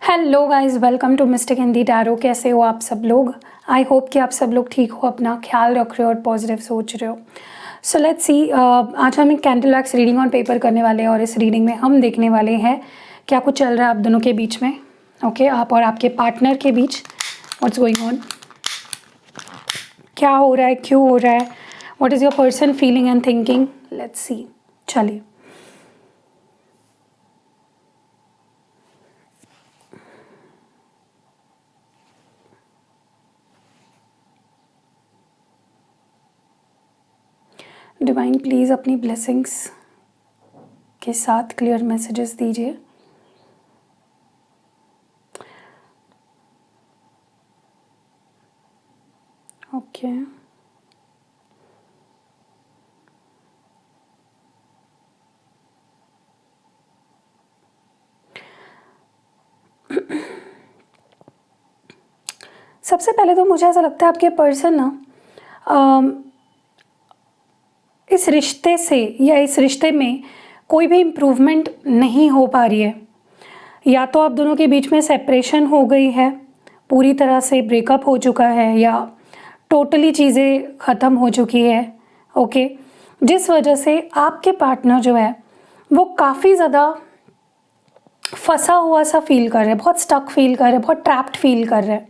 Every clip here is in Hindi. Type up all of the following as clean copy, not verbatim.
Hello guys, welcome to mystic Hindi tarot. कैसे हो आप सब लोग? आई होप कि आप सब लोग ठीक हो, अपना ख्याल रख रहे हो और पॉजिटिव सोच रहे हो। सो लेट्स सी, आज हम एक candle wax reading on paper करने वाले हैं और इस रीडिंग में हम देखने वाले हैं क्या कुछ चल रहा है आप दोनों के बीच में। ओके, आप और आपके पार्टनर के बीच व्हाट्स गोइंग ऑन, क्या हो रहा है, क्यों हो रहा है, what is your person feeling and thinking. Let's see, चलिए। डिवाइन प्लीज़ अपनी ब्लेसिंग्स के साथ क्लियर मैसेजेस दीजिए। ओके, सबसे पहले तो मुझे ऐसा लगता है आपके पर्सन ना इस रिश्ते से या इस रिश्ते में कोई भी इम्प्रूवमेंट नहीं हो पा रही है। या तो आप दोनों के बीच में सेपरेशन हो गई है, पूरी तरह से ब्रेकअप हो चुका है, या टोटली चीज़ें ख़त्म हो चुकी है। ओके, जिस वजह से आपके पार्टनर जो है वो काफ़ी ज़्यादा फंसा हुआ सा फील कर रहे हैं, बहुत स्टक फील कर रहे हैं, बहुत ट्रैप्ड फील कर रहे हैं।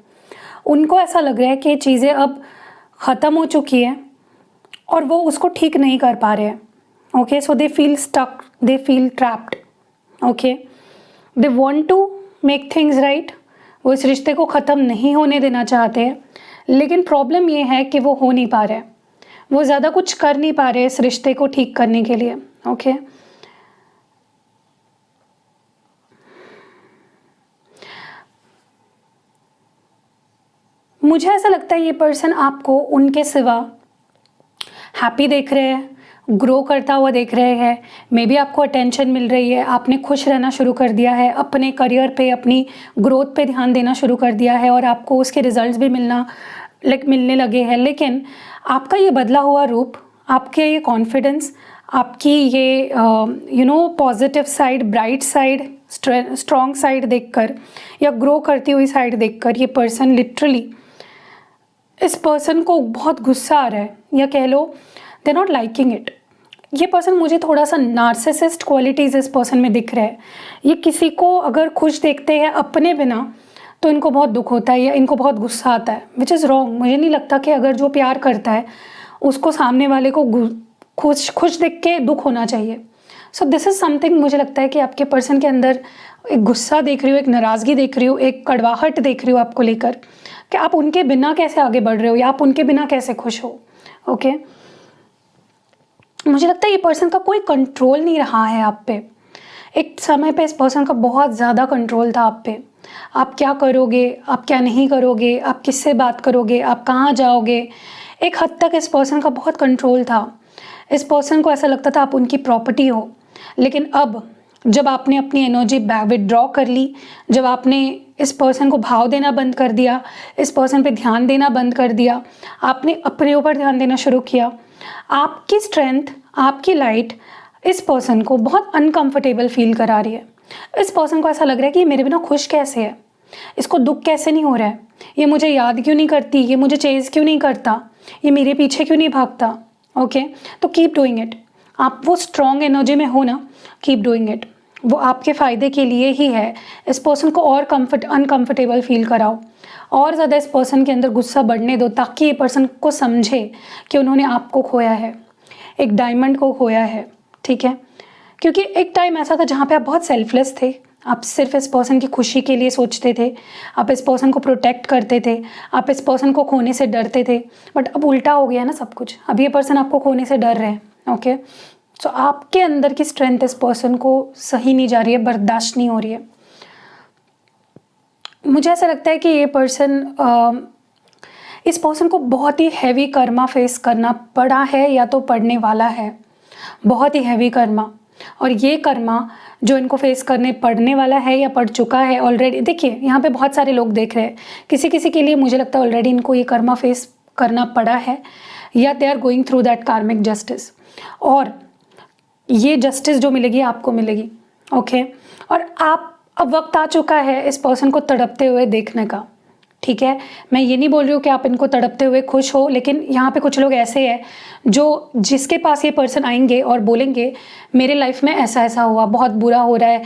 उनको ऐसा लग रहा है कि चीज़ें अब ख़त्म हो चुकी हैं और वो उसको ठीक नहीं कर पा रहे हैं। Okay, so they feel stuck, they feel trapped. Okay, they want to make things right. वो इस रिश्ते को ख़त्म नहीं होने देना चाहते हैं, लेकिन प्रॉब्लम ये है कि वो हो नहीं पा रहे, वो ज़्यादा कुछ कर नहीं पा रहे इस रिश्ते को ठीक करने के लिए। ओके, मुझे ऐसा लगता है ये पर्सन आपको उनके सिवा हैप्पी देख रहे हैं, ग्रो करता हुआ देख रहे हैं। मे बी आपको अटेंशन मिल रही है, आपने खुश रहना शुरू कर दिया है, अपने करियर पे, अपनी ग्रोथ पे ध्यान देना शुरू कर दिया है और आपको उसके रिजल्ट्स भी मिलने लगे हैं। लेकिन आपका ये बदला हुआ रूप, आपके ये कॉन्फिडेंस, आपकी ये positive side, bright side, strong side देखकर या ग्रो करती हुई साइड देखकर ये पर्सन लिटरली, इस पर्सन को बहुत गुस्सा आ रहा है, या कह लो दे नॉट लाइकिंग इट। ये पर्सन, मुझे थोड़ा सा नार्सिसिस्ट क्वालिटीज़ इस पर्सन में दिख रहा है। ये किसी को अगर खुश देखते हैं अपने बिना तो इनको बहुत दुख होता है या इनको बहुत गुस्सा आता है, विच इज़ रॉन्ग। मुझे नहीं लगता कि अगर जो प्यार करता है उसको सामने वाले को खुश देख के दुख होना चाहिए। सो दिस इज़ समथिंग, मुझे लगता है कि आपके पर्सन के अंदर एक गुस्सा देख रही हो, एक नाराज़गी देख रही हो, एक कड़वाहट देख रही हो आपको लेकर कि आप उनके बिना कैसे आगे बढ़ रहे हो या आप उनके बिना कैसे खुश हो। ओके, मुझे लगता है ये पर्सन का कोई कंट्रोल नहीं रहा है आप पे। एक समय पे इस पर्सन का बहुत ज़्यादा कंट्रोल था आप पे। आप क्या करोगे, आप क्या नहीं करोगे, आप किससे बात करोगे, आप कहाँ जाओगे, एक हद तक इस पर्सन का बहुत कंट्रोल था। इस पर्सन को ऐसा लगता था आप उनकी प्रॉपर्टी हो। लेकिन अब जब आपने अपनी एनर्जी विदड्रॉ कर ली, जब आपने इस पर्सन को भाव देना बंद कर दिया, इस पर्सन पे ध्यान देना बंद कर दिया, आपने अपने ऊपर ध्यान देना शुरू किया, आपकी स्ट्रेंथ, आपकी लाइट इस पर्सन को बहुत अनकंफर्टेबल फील करा रही है। इस पर्सन को ऐसा लग रहा है कि ये मेरे बिना खुश कैसे है, इसको दुख कैसे नहीं हो रहा है, ये मुझे याद क्यों नहीं करती, ये मुझे चेज़ क्यों नहीं करता, ये मेरे पीछे क्यों नहीं भागता। ओके, तो कीप डूइंग इट। आप वो स्ट्रॉन्ग एनर्जी में हो ना, कीप डूइंग इट, वो आपके फ़ायदे के लिए ही है। इस पर्सन को और अनकंफर्टेबल फील कराओ, और ज़्यादा इस पर्सन के अंदर गुस्सा बढ़ने दो, ताकि ये पर्सन को समझे कि उन्होंने आपको खोया है, एक डायमंड को खोया है। ठीक है, क्योंकि एक टाइम ऐसा था जहाँ पे आप बहुत सेल्फलेस थे, आप सिर्फ इस पर्सन की खुशी के लिए सोचते थे, आप इस पर्सन को प्रोटेक्ट करते थे, आप इस पर्सन को खोने से डरते थे। बट अब उल्टा हो गया ना सब कुछ, अब ये पर्सन आपको खोने से डर रहे हैं। ओके, सो आपके अंदर की स्ट्रेंथ इस पर्सन को सही नहीं जा रही है, बर्दाश्त नहीं हो रही है। मुझे ऐसा लगता है कि ये पर्सन, इस पर्सन को बहुत ही हैवी कर्मा फेस करना पड़ा है या तो पड़ने वाला है, बहुत ही हैवी कर्मा। और ये कर्मा जो इनको फेस करने पड़ने वाला है या पड़ चुका है ऑलरेडी। देखिए, यहाँ पे बहुत सारे लोग देख रहे हैं, किसी किसी के लिए मुझे लगता है ऑलरेडी इनको ये कर्मा फेस करना पड़ा है, या they are going through that karmic justice, और ये जस्टिस जो मिलेगी आपको मिलेगी। ओके, और आप अब वक्त आ चुका है इस पर्सन को तड़पते हुए देखने का, ठीक है। मैं ये नहीं बोल रही हूँ कि आप इनको तड़पते हुए खुश हो, लेकिन यहाँ पे कुछ लोग ऐसे हैं जो जिसके पास ये पर्सन आएंगे और बोलेंगे मेरे लाइफ में ऐसा ऐसा हुआ, बहुत बुरा हो रहा है,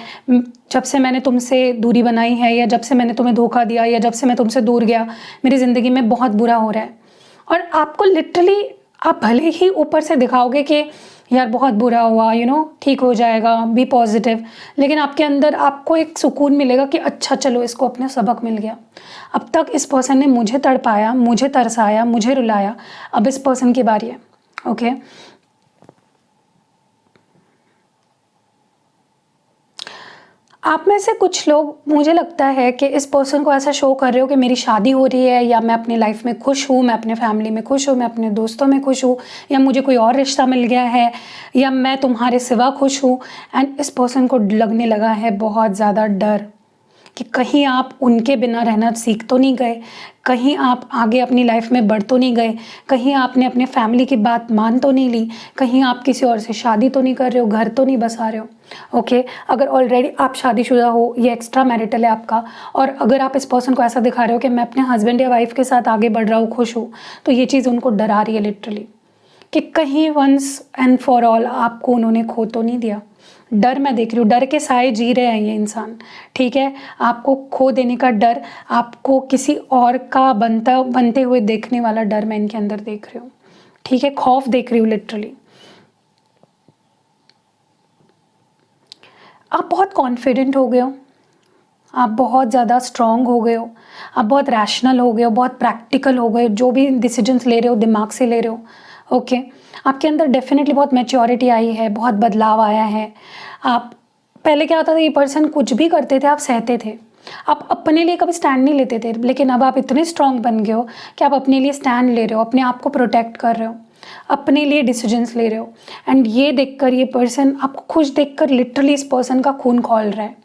जब से मैंने तुमसे दूरी बनाई है, या जब से मैंने तुम्हें धोखा दिया, या जब से मैं तुमसे दूर गया, मेरी ज़िंदगी में बहुत बुरा हो रहा है। और आपको लिटरली, आप भले ही ऊपर से दिखाओगे कि यार बहुत बुरा हुआ, ठीक हो जाएगा, बी पॉजिटिव, लेकिन आपके अंदर आपको एक सुकून मिलेगा कि अच्छा चलो इसको अपने सबक मिल गया। अब तक इस पर्सन ने मुझे तड़पाया, मुझे तरसाया, मुझे रुलाया, अब इस पर्सन की बारी है। ओके, आप में से कुछ लोग, मुझे लगता है कि इस पर्सन को ऐसा शो कर रहे हो कि मेरी शादी हो रही है, या मैं अपनी लाइफ में खुश हूँ, मैं अपने फैमिली में खुश हूँ, मैं अपने दोस्तों में खुश हूँ, या मुझे कोई और रिश्ता मिल गया है, या मैं तुम्हारे सिवा खुश हूँ। एंड इस पर्सन को लगने लगा है बहुत ज़्यादा डर कि कहीं आप उनके बिना रहना सीख तो नहीं गए, कहीं आप आगे अपनी लाइफ में बढ़ तो नहीं गए, कहीं आपने अपने फैमिली की बात मान तो नहीं ली, कहीं आप किसी और से शादी तो नहीं कर रहे हो, घर तो नहीं बसा रहे हो। ओके, अगर ऑलरेडी आप शादीशुदा हो, ये एक्स्ट्रा मैरिटल है आपका, और अगर आप इस पर्सन को ऐसा दिखा रहे हो कि मैं अपने हस्बैंड या वाइफ के साथ आगे बढ़ रहा हूँ, खुश हूँ, तो ये चीज़ उनको डरा रही है लिटरली कि कहीं वंस एंड फॉर ऑल आपको उन्होंने खो तो नहीं दिया। डर मैं देख रही हूँ, डर के साए जी रहे हैं ये इंसान, ठीक है। आपको खो देने का डर, आपको किसी और का बनते हुए देखने वाला डर मैं इनके अंदर देख रही हूँ, ठीक है। खौफ देख रही हूँ लिटरली। आप बहुत कॉन्फिडेंट हो गए हो, आप बहुत ज़्यादा स्ट्रॉन्ग हो गए हो, आप बहुत रैशनल हो गए हो, बहुत प्रैक्टिकल हो गए हो, जो भी डिसीजंस ले रहे हो दिमाग से ले रहे हो। ओके, आपके अंदर डेफिनेटली बहुत मैच्योरिटी आई है, बहुत बदलाव आया है। आप पहले क्या होता था, ये पर्सन कुछ भी करते थे आप सहते थे, आप अपने लिए कभी स्टैंड नहीं लेते थे, लेकिन अब आप इतने स्ट्रॉन्ग बन गए हो कि आप अपने लिए स्टैंड ले रहे हो, अपने आप को प्रोटेक्ट कर रहे हो, अपने लिए डिसीजंस ले रहे हो। एंड ये देखकर ये पर्सन, आपको खुश देखकर लिटरली इस पर्सन का खून खौल रहा है।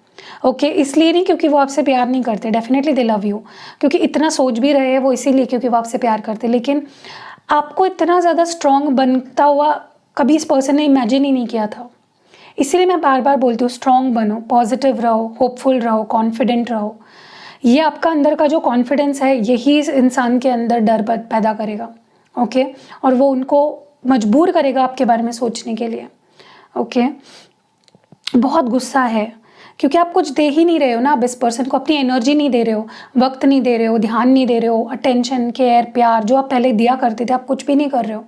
ओके, इसलिए नहीं क्योंकि वो आपसे प्यार नहीं करते, डेफिनेटली दे लव यू, क्योंकि इतना सोच भी रहे हैं वो इसीलिए क्योंकि वो आपसे प्यार करते, लेकिन आपको इतना ज़्यादा स्ट्रॉन्ग बनता हुआ कभी इस पर्सन ने इमेजिन ही नहीं किया था। इसीलिए मैं बार बार बोलती हूँ, स्ट्रॉन्ग बनो, पॉजिटिव रहो, होपफुल रहो, कॉन्फिडेंट रहो। ये आपका अंदर का जो कॉन्फिडेंस है, यही इस इंसान के अंदर डर पैदा करेगा। ओके, और वो उनको मजबूर करेगा आपके बारे में सोचने के लिए। ओके, बहुत गुस्सा है क्योंकि आप कुछ दे ही नहीं रहे हो ना, आप इस पर्सन को अपनी एनर्जी नहीं दे रहे हो, वक्त नहीं दे रहे हो, ध्यान नहीं दे रहे हो, अटेंशन, केयर, प्यार जो आप पहले दिया करते थे, आप कुछ भी नहीं कर रहे हो।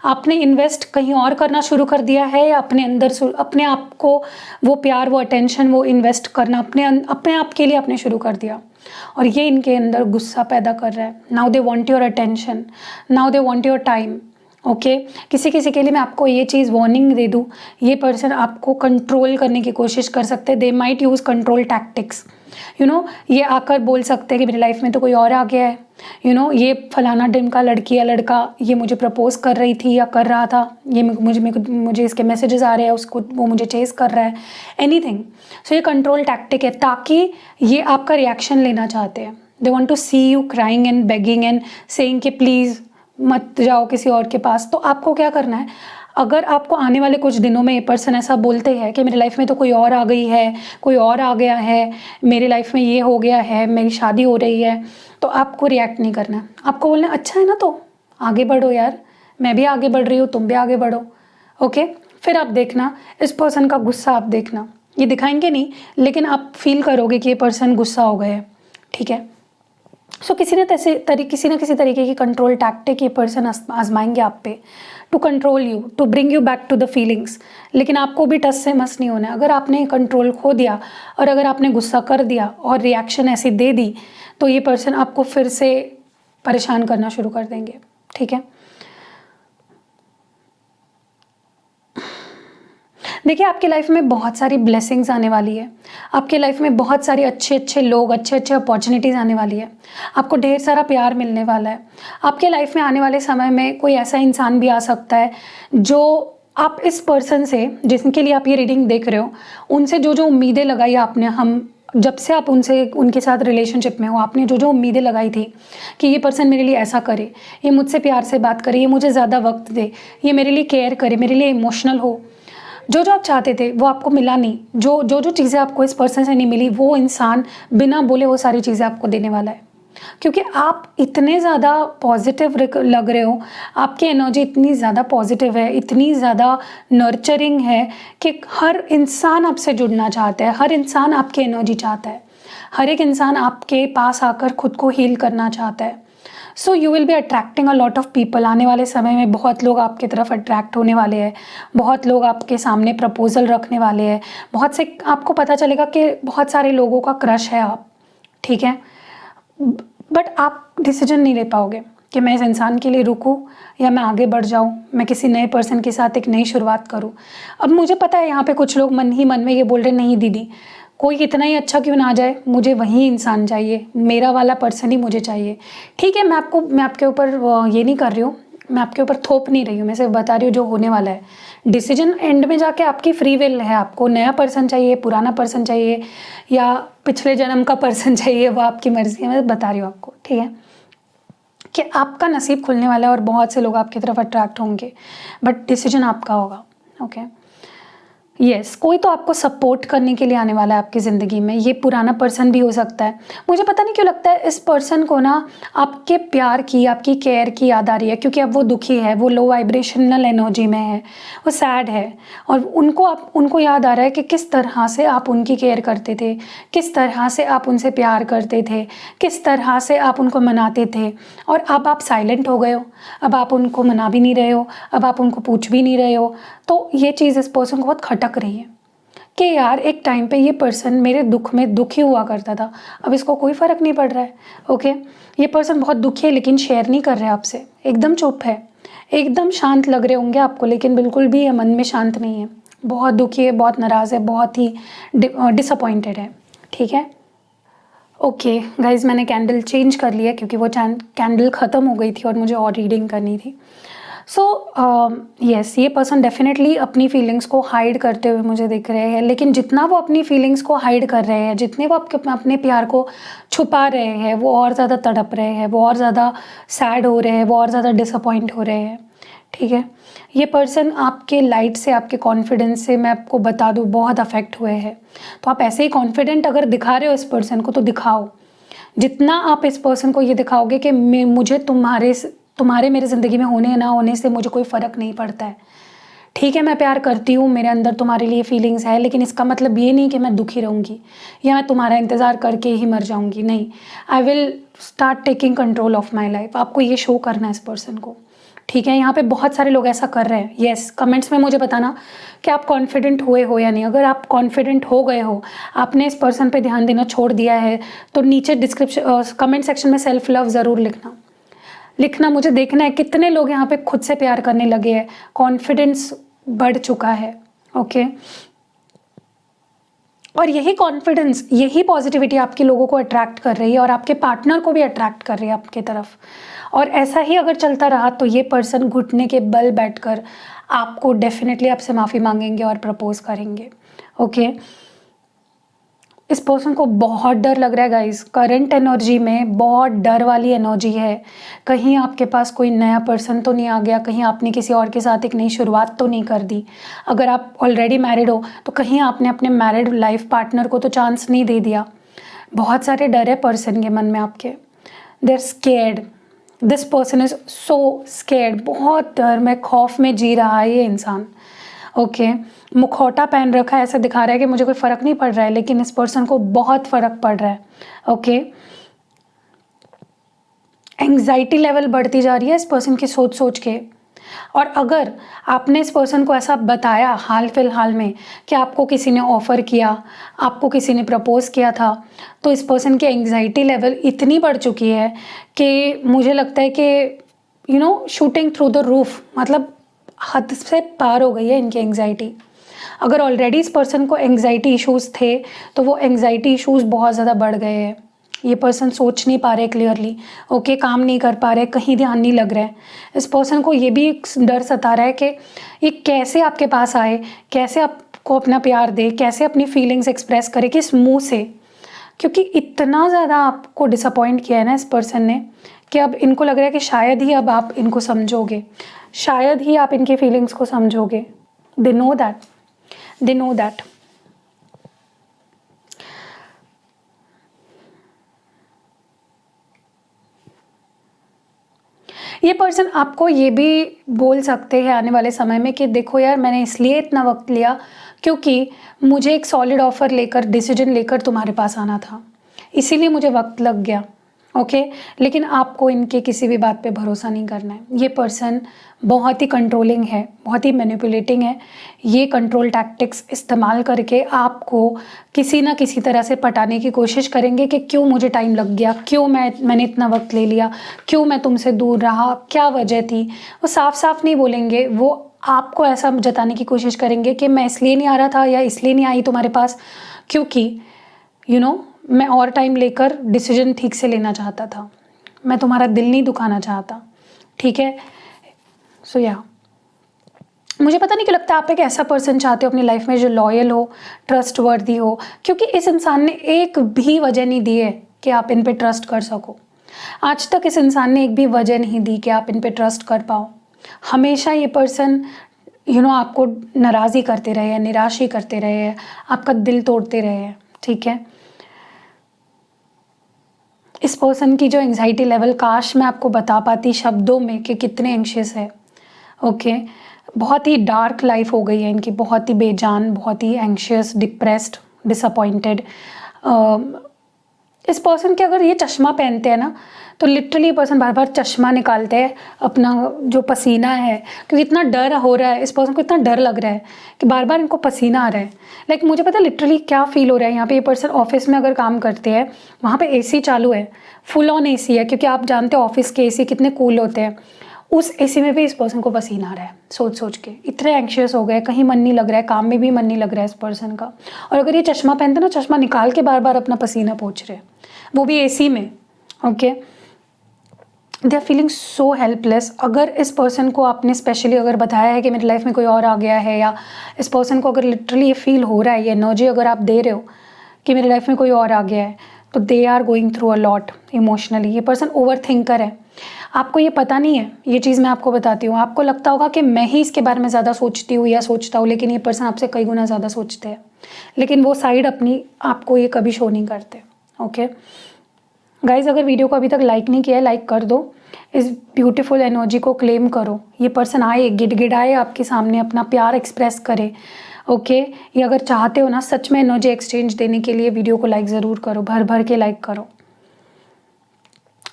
आपने इन्वेस्ट कहीं और करना शुरू कर दिया है, या अपने अंदर अपने आप को वो प्यार, वो अटेंशन, वो इन्वेस्ट करना अपने आप के लिए आपने शुरू कर दिया, और ये इनके अंदर गुस्सा पैदा कर रहा है। Now they want your attention, now they want your time. Okay, किसी किसी के लिए मैं आपको ये चीज़ वार्निंग दे दूँ, ये पर्सन आपको कंट्रोल करने की कोशिश कर सकते हैं। They might use control tactics. ये आकर बोल सकते हैं कि मेरी लाइफ में तो कोई और आ गया है, ये फलाना ढिमका लड़की या लड़का ये मुझे प्रपोज कर रही थी या कर रहा था, ये मुझे इसके मैसेजेस आ रहे हैं, उसको वो मुझे चेस कर रहा है, एनीथिंग। सो ये कंट्रोल टैक्टिक है, ताकि ये आपका रिएक्शन लेना चाहते हैं। They want to see you crying and begging and saying कि प्लीज़ मत जाओ किसी और के पास। तो आपको क्या करना है, अगर आपको आने वाले कुछ दिनों में ये पर्सन ऐसा बोलते हैं कि मेरी लाइफ में तो कोई और आ गई है, कोई और आ गया है, मेरी लाइफ में ये हो गया है, मेरी शादी हो रही है, तो आपको रिएक्ट नहीं करना है। आपको बोलना अच्छा है ना, तो आगे बढ़ो यार, मैं भी आगे बढ़ रही हूँ, तुम भी आगे बढ़ो। ओके, फिर आप देखना इस पर्सन का गुस्सा, आप देखना, ये दिखाएंगे नहीं लेकिन आप फील करोगे कि ये पर्सन गुस्सा हो गए है, ठीक है। सो किसी न किसी तरीके की कंट्रोल टैक्टिक ये पर्सन आजमाएंगे आप पे, to control you, to bring you back to the feelings. लेकिन आपको भी टस से मस नहीं होना है। अगर आपने कंट्रोल खो दिया और अगर आपने गुस्सा कर दिया और रिएक्शन ऐसी दे दी, तो ये पर्सन आपको फिर से परेशान करना शुरू कर देंगे, ठीक है। देखिए, आपकी लाइफ में बहुत सारी ब्लेसिंग्स आने वाली है, आपके लाइफ में बहुत सारे अच्छे अच्छे लोग, अच्छे अच्छे अपॉर्चुनिटीज़ आने वाली है, आपको ढेर सारा प्यार मिलने वाला है। आपके लाइफ में आने वाले समय में कोई ऐसा इंसान भी आ सकता है जो आप इस पर्सन से, जिनके लिए आप ये रीडिंग देख रहे हो, उनसे जो जो उम्मीदें लगाई आपने, जब से आप उनके साथ रिलेशनशिप में हो, आपने जो जो उम्मीदें लगाई थी कि ये पर्सन मेरे लिए ऐसा करे, ये मुझसे प्यार से बात करे, ये मुझे ज़्यादा वक्त दे, ये मेरे लिए केयर करे, मेरे लिए इमोशनल हो, जो जो आप चाहते थे वो आपको मिला नहीं, जो जो चीज़ें आपको इस पर्सन से नहीं मिली वो इंसान बिना बोले वो सारी चीज़ें आपको देने वाला है, क्योंकि आप इतने ज़्यादा पॉजिटिव लग रहे हो, आपकी एनर्जी इतनी ज़्यादा पॉजिटिव है, इतनी ज़्यादा नर्चरिंग है कि हर इंसान आपसे जुड़ना चाहता है, हर इंसान आपकी एनर्जी चाहता है, हर एक इंसान आपके पास आकर खुद को हील करना चाहता है। So you will be attracting a lot of people. आने वाले समय में बहुत लोग आपकी तरफ अट्रैक्ट होने वाले हैं, बहुत लोग आपके सामने प्रपोजल रखने वाले हैं, बहुत से आपको पता चलेगा कि बहुत सारे लोगों का क्रश है आप, ठीक है, बट आप डिसीजन नहीं ले पाओगे कि मैं इस इंसान के लिए रुकूं या मैं आगे बढ़ जाऊं, मैं किसी नए पर्सन के साथ एक नई शुरुआत करूं। अब मुझे पता है यहाँ पे कुछ लोग मन ही मन में ये बोल रहे नहीं दीदी, कोई कितना ही अच्छा क्यों ना आ जाए, मुझे वही इंसान चाहिए, मेरा वाला पर्सन ही मुझे चाहिए। ठीक है, मैं आपके ऊपर ये नहीं कर रही हूँ, मैं आपके ऊपर थोप नहीं रही हूँ, मैं सिर्फ बता रही हूँ जो होने वाला है। डिसीजन एंड में जाके आपकी फ्री विल है, आपको नया पर्सन चाहिए, पुराना पर्सन चाहिए या पिछले जन्म का पर्सन चाहिए, वो आपकी मर्जी है, मैं बता रही हूँ आपको, ठीक है, कि आपका नसीब खुलने वाला है और बहुत से लोग आपकी तरफ अट्रैक्ट होंगे, बट डिसीजन आपका होगा। ओके, यस, कोई तो आपको सपोर्ट करने के लिए आने वाला है आपकी ज़िंदगी में, ये पुराना पर्सन भी हो सकता है। मुझे पता नहीं क्यों लगता है इस पर्सन को ना आपके प्यार की, आपकी केयर की याद आ रही है, क्योंकि अब वो दुखी है, वो लो वाइब्रेशनल एनर्जी में है, वो सैड है, और उनको याद आ रहा है कि किस तरह से आप उनकी केयर करते थे, किस तरह से आप उनसे प्यार करते थे, किस तरह से आप उनको मनाते थे, और अब आप साइलेंट हो गए हो, अब आप उनको मना भी नहीं रहे हो, अब आप उनको पूछ भी नहीं रहे हो। तो ये चीज़ इस पर्सन को बहुत खटक रही है कि यार एक टाइम पे ये पर्सन मेरे दुख में दुखी हुआ करता था, अब इसको कोई फ़र्क नहीं पड़ रहा है। ओके, ये पर्सन बहुत दुखी है लेकिन शेयर नहीं कर रहे आपसे, एकदम चुप है, एकदम शांत लग रहे होंगे आपको, लेकिन बिल्कुल भी मन में शांत नहीं है, बहुत दुखी है, बहुत नाराज़ है, बहुत ही डिसअपॉइंटेड है, ठीक है। ओके गाइज, मैंने कैंडल चेंज कर लिया क्योंकि वो कैंडल ख़त्म हो गई थी और मुझे और रीडिंग करनी थी। सो यस, ये पर्सन डेफिनेटली अपनी फीलिंग्स को हाइड करते हुए मुझे दिख रहे हैं, लेकिन जितना वो अपनी फीलिंग्स को हाइड कर रहे हैं, जितने वो अपने प्यार को छुपा रहे हैं, वो और ज़्यादा तड़प रहे हैं, वो और ज़्यादा सैड हो रहे हैं, वो और ज़्यादा डिसअपॉइंट हो रहे हैं, ठीक है। ये पर्सन आपके लाइट से, आपके कॉन्फिडेंस से, मैं आपको बता दूँ, बहुत अफेक्ट हुए हैं। तो आप ऐसे ही कॉन्फिडेंट अगर दिखा रहे हो इस पर्सन को तो दिखाओ, जितना आप इस पर्सन को ये दिखाओगे कि मुझे तुम्हारे मेरे ज़िंदगी में होने ना होने से मुझे कोई फ़र्क नहीं पड़ता है, ठीक है, मैं प्यार करती हूँ, मेरे अंदर तुम्हारे लिए फीलिंग्स है, लेकिन इसका मतलब ये नहीं कि मैं दुखी रहूँगी या मैं तुम्हारा इंतज़ार करके ही मर जाऊँगी, नहीं, I will start taking control of my life. आपको ये शो करना है इस पर्सन को, ठीक है। यहाँ पे बहुत सारे लोग ऐसा कर रहे हैं। येस, कमेंट्स में मुझे बताना कि आप कॉन्फिडेंट हुए हो या नहीं। अगर आप कॉन्फिडेंट हो गए हो, आपने इस पर्सन पे ध्यान देना छोड़ दिया है, तो नीचे डिस्क्रिप्शन कमेंट सेक्शन में सेल्फ लव ज़रूर लिखना, मुझे देखना है कितने लोग यहाँ पे खुद से प्यार करने लगे हैं, कॉन्फिडेंस बढ़ चुका है। ओके, और यही कॉन्फिडेंस, यही पॉजिटिविटी आपके लोगों को अट्रैक्ट कर रही है और आपके पार्टनर को भी अट्रैक्ट कर रही है आपके तरफ। और ऐसा ही अगर चलता रहा तो ये पर्सन घुटने के बल बैठकर आपको डेफिनेटली आपसे माफ़ी मांगेंगे और प्रपोज करेंगे। ओके, इस पर्सन को बहुत डर लग रहा है गाइस, करंट एनर्जी में बहुत डर वाली एनर्जी है। कहीं आपके पास कोई नया पर्सन तो नहीं आ गया, कहीं आपने किसी और के साथ एक नई शुरुआत तो नहीं कर दी। अगर आप ऑलरेडी मैरिड हो तो कहीं आपने अपने मैरिड लाइफ पार्टनर को तो चांस नहीं दे दिया। बहुत सारे डर है पर्सन के मन में आपके, they are scared, this person is so scared, बहुत डर में, खौफ में जी रहा है ये इंसान। ओके, मुखौटा पहन रखा है, ऐसा दिखा रहा है कि मुझे कोई फ़र्क नहीं पड़ रहा है, लेकिन इस पर्सन को बहुत फ़र्क पड़ रहा है। ओके, एंग्जाइटी लेवल बढ़ती जा रही है इस पर्सन की सोच सोच के। और अगर आपने इस पर्सन को ऐसा बताया हाल फिलहाल में कि आपको किसी ने ऑफ़र किया, आपको किसी ने प्रपोज़ किया था, तो इस पर्सन की एंग्जाइटी लेवल इतनी बढ़ चुकी है कि मुझे लगता है कि शूटिंग थ्रू द रूफ, मतलब हद से पार हो गई है इनकी एंग्जाइटी। अगर ऑलरेडी इस पर्सन को एंग्जाइटी इश्यूज़ थे तो वो एंग्जाइटी इश्यूज़ बहुत ज़्यादा बढ़ गए हैं। ये पर्सन सोच नहीं पा रहे क्लियरली, ओके, काम नहीं कर पा रहे, कहीं ध्यान नहीं लग रहा है। इस पर्सन को ये भी एक डर सता रहा है कि ये कैसे आपके पास आए, कैसे आपको अपना प्यार दे, कैसे अपनी फीलिंग्स एक्सप्रेस करे, किस मुँह से, क्योंकि इतना ज़्यादा आपको डिसअपॉइंट किया है ना इस पर्सन ने कि अब इनको लग रहा है कि शायद ही अब आप इनको समझोगे, शायद ही आप इनकी फीलिंग्स को समझोगे। They know that, they know that. ये पर्सन आपको ये भी बोल सकते हैं आने वाले समय में कि देखो यार, मैंने इसलिए इतना वक्त लिया क्योंकि मुझे एक सॉलिड ऑफर लेकर, डिसीजन लेकर तुम्हारे पास आना था, इसीलिए मुझे वक्त लग गया। ओके, लेकिन आपको इनके किसी भी बात पे भरोसा नहीं करना है। ये पर्सन बहुत ही कंट्रोलिंग है, बहुत ही मैनिपुलेटिंग है। ये कंट्रोल टैक्टिक्स इस्तेमाल करके आपको किसी ना किसी तरह से पटाने की कोशिश करेंगे कि क्यों मुझे टाइम लग गया, क्यों मैंने इतना वक्त ले लिया, क्यों मैं तुमसे दूर रहा, क्या वजह थी। वो साफ साफ नहीं बोलेंगे, वो आपको ऐसा जताने की कोशिश करेंगे कि मैं इसलिए नहीं आ रहा था या इसलिए नहीं आई तुम्हारे पास क्योंकि मैं और टाइम लेकर डिसीजन ठीक से लेना चाहता था, मैं तुम्हारा दिल नहीं दुखाना चाहता। ठीक है, सो मुझे पता नहीं क्यों लगता है आप एक ऐसा पर्सन चाहते हो अपनी लाइफ में जो लॉयल हो, ट्रस्टवर्दी हो, क्योंकि इस इंसान ने एक भी वजह नहीं दी है कि आप इन पे ट्रस्ट कर सको। आज तक इस इंसान ने एक भी वजह नहीं दी कि आप इन पे ट्रस्ट कर पाओ। हमेशा ये पर्सन आपको नाराज़ ही करते रहे हैं, निराश ही करते रहे हैं, आपका दिल तोड़ते रहे हैं। ठीक है, इस पर्सन की जो एंग्जाइटी लेवल, काश मैं आपको बता पाती शब्दों में कि कितने एंशियस है। ओके, बहुत ही डार्क लाइफ हो गई है इनकी, बहुत ही बेजान, बहुत ही एंशियस, डिप्रेस्ड, डिसअपॉइंटेड। इस पर्सन के अगर ये चश्मा पहनते हैं ना, तो लिटरली पर्सन बार बार चश्मा निकालते हैं अपना जो पसीना है, क्योंकि इतना डर हो रहा है, इस पर्सन को इतना डर लग रहा है कि बार बार इनको पसीना आ रहा है। लाइक मुझे पता है लिटरली क्या फील हो रहा है। यहाँ पे ये पर्सन ऑफिस में अगर काम करते हैं, वहाँ पे एसी चालू है, फुल ऑन एसी है, क्योंकि आप जानते हो ऑफिस के एसी कितने कूल होते हैं। उस एसी में भी इस पर्सन को पसीना आ रहा है सोच सोच के, इतने एंशियस हो गए, कहीं मन नहीं लग रहा है, काम में भी मन नहीं लग रहा है इस पर्सन का। और अगर ये चश्मा पहनते ना, चश्मा निकाल के बार बार अपना पसीना पोंछ रहे हैं, वो भी एसी में। Okay, they are feeling so helpless. अगर इस पर्सन को आपने स्पेशली अगर बताया है कि मेरी लाइफ में कोई और आ गया है, या इस पर्सन को अगर लिटरली ये फील हो रहा है, ये एनर्जी अगर आप दे रहे हो कि मेरी लाइफ में कोई और आ गया है, तो they are going through a lot emotionally. ये पर्सन ओवर थिंकर है, आपको ये पता नहीं है। ये चीज़ मैं आपको बताती हूँ, आपको लगता होगा कि मैं ही इसके बारे में ज़्यादा सोचती हूँ या सोचता हूँ, लेकिन ये पर्सन आपसे कई गुना ज़्यादा सोचते हैं, लेकिन वो साइड अपनी आपको ये कभी शो नहीं करते। ओके गाइज, अगर वीडियो को अभी तक लाइक नहीं किया है, लाइक कर दो, इस ब्यूटीफुल एनर्जी को क्लेम करो। ये पर्सन आए, गिड़गिड़ाए आपके सामने, अपना प्यार एक्सप्रेस करे। ओके, ये अगर चाहते हो ना सच में एनर्जी एक्सचेंज देने के लिए, वीडियो को लाइक ज़रूर करो, भर भर के लाइक करो।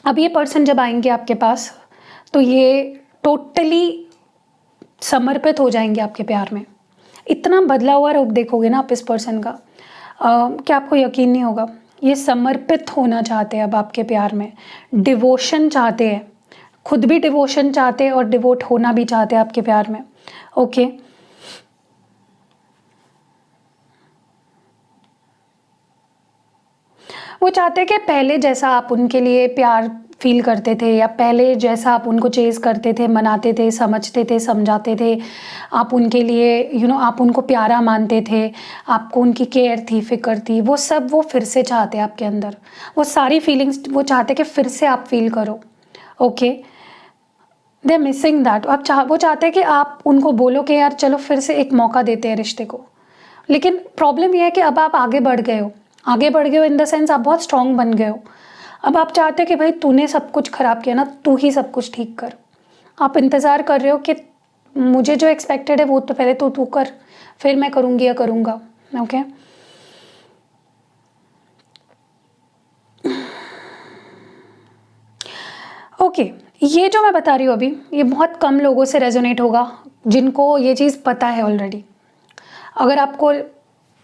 अब ये पर्सन जब आएंगे आपके पास, तो ये टोटली समर्पित हो जाएंगे आपके प्यार में। इतना बदला हुआ रूप देखोगे ना आप इस पर्सन का, कि आपको यकीन नहीं होगा। ये समर्पित होना चाहते हैं अब आपके प्यार में, डिवोशन चाहते हैं, खुद भी डिवोशन चाहते हैं और डिवोट होना भी चाहते हैं आपके प्यार में। ओके, वो चाहते हैं कि पहले जैसा आप उनके लिए प्यार फील करते थे, या पहले जैसा आप उनको चेज़ करते थे, मनाते थे, समझते थे, समझाते थे, आप उनके लिए आप उनको प्यारा मानते थे, आपको उनकी केयर थी, फिक्र थी, वो सब वो फिर से चाहते हैं आपके अंदर। वो सारी फीलिंग्स वो चाहते कि फिर से आप फील करो। Okay, they are missing that. वो चाहते हैं कि आप उनको बोलो कि यार चलो फिर से एक मौका देते हैं रिश्ते को। लेकिन प्रॉब्लम यह है कि अब आप आगे बढ़ गए हो, इन द सेंस आप बहुत स्ट्रांग बन गए हो। अब आप चाहते हो कि भाई तूने सब कुछ ख़राब किया ना, तू ही सब कुछ ठीक कर। आप इंतज़ार कर रहे हो कि मुझे जो एक्सपेक्टेड है वो तो पहले तो तू कर, फिर मैं करूँगी या करूँगा। ओके, ओके, ये जो मैं बता रही हूँ अभी, ये बहुत कम लोगों से रेजोनेट होगा जिनको ये चीज़ पता है ऑलरेडी। अगर आपको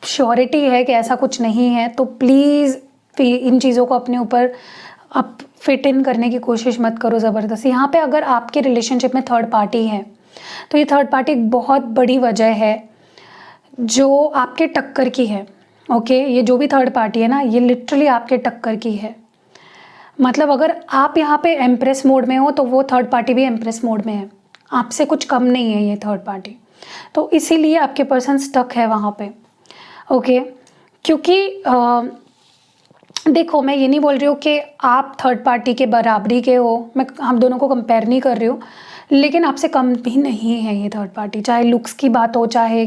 श्योरिटी है कि ऐसा कुछ नहीं है, तो प्लीज़ इन चीज़ों को अपने ऊपर आप फिट इन करने की कोशिश मत करो ज़बरदस्ती। यहाँ पे अगर आपके रिलेशनशिप में थर्ड पार्टी है, तो ये थर्ड पार्टी एक बहुत बड़ी वजह है जो आपके टक्कर की है। ओके, ये जो भी थर्ड पार्टी है ना, ये लिटरली आपके टक्कर की है। मतलब अगर आप यहाँ पे एम्प्रेस मोड में हो, तो वो थर्ड पार्टी भी एम्प्रेस मोड में है, आपसे कुछ कम नहीं है ये थर्ड पार्टी। तो इसीलिए आपके पर्सन स्टक है वहाँ पे। ओके, क्योंकि देखो, मैं ये नहीं बोल रही हूँ कि आप थर्ड पार्टी के बराबरी के हो, मैं हम दोनों को कंपेयर नहीं कर रही हूँ, लेकिन आपसे कम भी नहीं है ये थर्ड पार्टी। चाहे लुक्स की बात हो, चाहे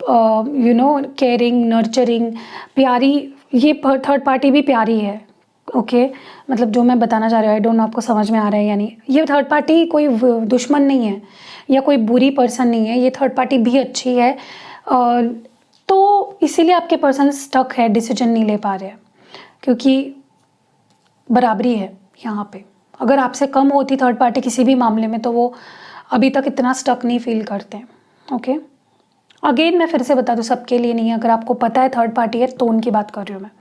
केयरिंग, नर्चरिंग, प्यारी, ये थर्ड पार्टी भी प्यारी है। ओके मतलब जो मैं बताना चाह रही हूँ, आई डोंट नो आपको समझ में आ रहा है या नहीं। ये थर्ड पार्टी कोई दुश्मन नहीं है या कोई बुरी पर्सन नहीं है, ये थर्ड पार्टी भी अच्छी है। तो इसीलिए आपके पर्सन स्टक है, डिसीजन नहीं ले पा रहे हैं, क्योंकि बराबरी है यहाँ पे। अगर आपसे कम होती थर्ड पार्टी किसी भी मामले में तो वो अभी तक इतना स्टक नहीं फील करते। ओके अगेन मैं फिर से बता दूँ, सबके लिए नहीं है। अगर आपको पता है थर्ड पार्टी है तो उनकी बात कर रही हूँ मैं।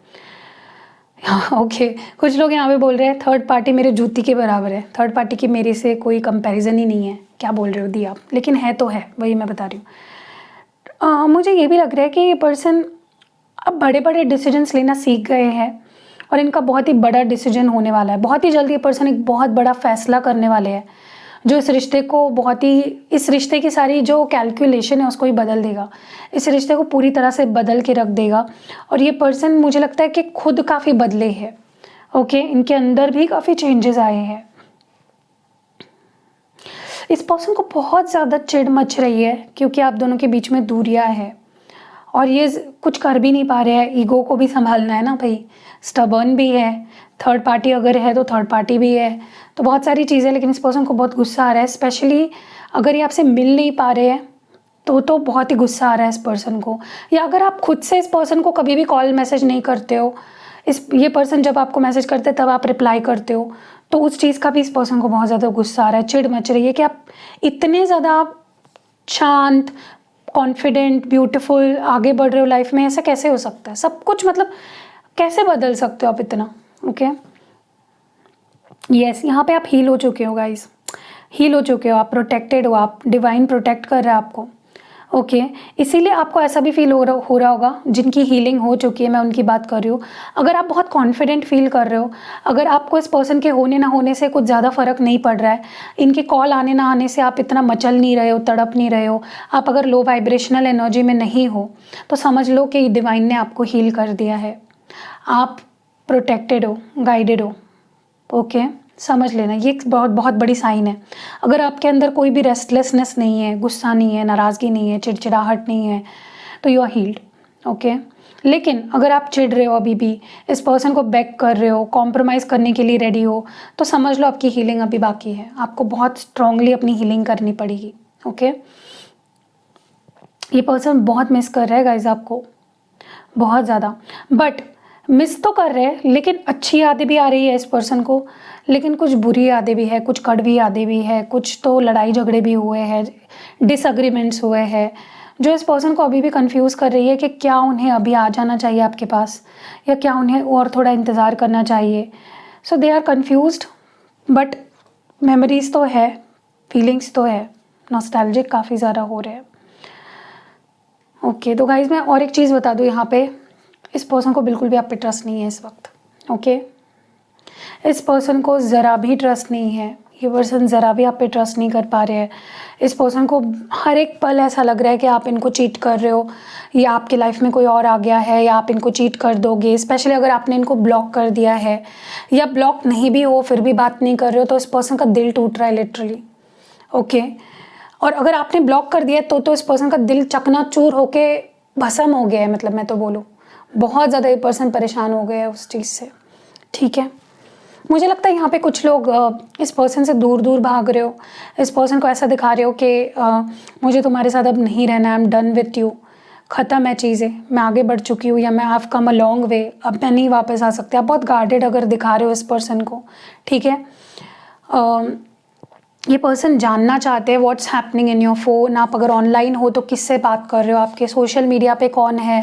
ओके कुछ लोग यहाँ पे बोल रहे हैं थर्ड पार्टी मेरे जूती के बराबर है, थर्ड पार्टी की मेरे से कोई कंपैरिजन ही नहीं है। क्या बोल रहे हो दी आप, लेकिन है तो है, वही मैं बता रही हूँ। मुझे ये भी लग रहा है कि ये पर्सन अब बड़े बड़े डिसीजंस लेना सीख गए हैं और इनका बहुत ही बड़ा डिसीजन होने वाला है। बहुत ही जल्दी ये पर्सन एक बहुत बड़ा फैसला करने वाले हैं जो इस रिश्ते को इस रिश्ते की सारी जो कैलकुलेशन है उसको ही बदल देगा, इस रिश्ते को पूरी तरह से बदल के रख देगा। और ये पर्सन मुझे लगता है कि खुद काफ़ी बदले हैं। ओके इनके अंदर भी काफ़ी चेंजेस आए हैं। इस पर्सन को बहुत ज़्यादा चिढ़ मच रही है क्योंकि आप दोनों के बीच में दूरियां है और ये कुछ कर भी नहीं पा रहे हैं। ईगो को भी संभालना है ना भाई, स्टबर्न भी है, थर्ड पार्टी अगर है तो थर्ड पार्टी भी है, तो बहुत सारी चीज़ें। लेकिन इस पर्सन को बहुत गुस्सा आ रहा है, स्पेशली अगर ये आपसे मिल नहीं पा रहे हैं तो बहुत ही गुस्सा आ रहा है इस पर्सन को। या अगर आप खुद से इस पर्सन को कभी भी कॉल मैसेज नहीं करते हो, ये पर्सन जब आपको मैसेज करते हैं तब आप रिप्लाई करते हो, तो उस चीज़ का भी इस पर्सन को बहुत ज़्यादा गुस्सा आ रहा है, चिढ़ मच रही है कि आप इतने ज़्यादा शांत, कॉन्फिडेंट, ब्यूटीफुल आगे बढ़ रहे हो लाइफ में, ऐसा कैसे हो सकता है? सब कुछ मतलब कैसे बदल सकते हो आप इतना? ओके यस यहाँ पे आप हील हो चुके हो गाइस, हील हो चुके हो आप, प्रोटेक्टेड हो आप, डिवाइन प्रोटेक्ट कर रहा है आपको। ओके इसीलिए आपको ऐसा भी फील हो रहा होगा, जिनकी हीलिंग हो चुकी है मैं उनकी बात कर रही हूँ। अगर आप बहुत कॉन्फिडेंट फील कर रहे हो, अगर आपको इस पर्सन के होने ना होने से कुछ ज़्यादा फ़र्क नहीं पड़ रहा है, इनके कॉल आने ना आने से आप इतना मचल नहीं रहे हो, तड़प नहीं रहे हो, आप अगर लो वाइब्रेशनल एनर्जी में नहीं हो, तो समझ लो कि डिवाइन ने आपको हील कर दिया है, आप प्रोटेक्टेड हो, गाइडेड हो। ओके समझ लेना, ये एक बहुत बहुत बड़ी साइन है। अगर आपके अंदर कोई भी रेस्टलेसनेस नहीं है, गुस्सा नहीं है, नाराज़गी नहीं है, चिड़चिड़ाहट नहीं है, तो यू आर हील्ड। ओके लेकिन अगर आप चिढ़ रहे हो, अभी भी इस पर्सन को बैक कर रहे हो, कॉम्प्रोमाइज़ करने के लिए रेडी हो, तो समझ लो आपकी हीलिंग अभी बाकी है, आपको बहुत स्ट्रांगली अपनी हीलिंग करनी पड़ेगी। ओके ये पर्सन बहुत मिस कर रहा है गाइज आपको, बहुत ज़्यादा, बट मिस तो कर रहे हैं लेकिन अच्छी यादें भी आ रही है इस पर्सन को, लेकिन कुछ बुरी यादें भी है, कुछ कड़वी यादें भी है, कुछ तो लड़ाई झगड़े भी हुए हैं, डिसएग्रीमेंट्स हुए हैं, जो इस पर्सन को अभी भी कंफ्यूज कर रही है कि क्या उन्हें अभी आ जाना चाहिए आपके पास या क्या उन्हें और थोड़ा इंतज़ार करना चाहिए। So they are confused, but memories तो है, फीलिंग्स तो है, नॉस्टैल्जिक काफ़ी ज़्यादा हो रहे हैं। ओके तो गाइज मैं और एक चीज़ बता दूँ यहाँ पे, इस पर्सन को बिल्कुल भी आप पे ट्रस्ट नहीं है इस वक्त। ओके इस पर्सन को ज़रा भी ट्रस्ट नहीं है, ये पर्सन ज़रा भी आप पे ट्रस्ट नहीं कर पा रहे हैं। इस पर्सन को हर एक पल ऐसा लग रहा है कि आप इनको चीट कर रहे हो, या आपके लाइफ में कोई और आ गया है, या आप इनको चीट कर दोगे। स्पेशली अगर आपने इनको ब्लॉक कर दिया है, या ब्लॉक नहीं भी हो फिर भी बात नहीं कर रहे हो, तो इस पर्सन का दिल टूट रहा है लिटरली। ओके और अगर आपने ब्लॉक कर दिया तो इस पर्सन का दिल चकनाचूर होके भस्म हो गया है, मतलब मैं तो बोलूँ बहुत ज़्यादा ये पर्सन परेशान हो गए हैं उस चीज़ से। ठीक है मुझे लगता है यहाँ पे कुछ लोग इस पर्सन से दूर दूर भाग रहे हो, इस पर्सन को ऐसा दिखा रहे हो कि मुझे तुम्हारे साथ अब नहीं रहना, I am done with you, ख़त्म है चीज़ें, मैं आगे बढ़ चुकी हूँ, या मैं have come a long way, अब मैं नहीं वापस आ सकती। आप बहुत गार्डेड अगर दिखा रहे हो इस पर्सन को। ठीक है ये पर्सन जानना चाहते हैं what's happening in your phone. आप अगर ऑनलाइन हो तो किससे बात कर रहे हो, आपके सोशल मीडिया पे कौन है,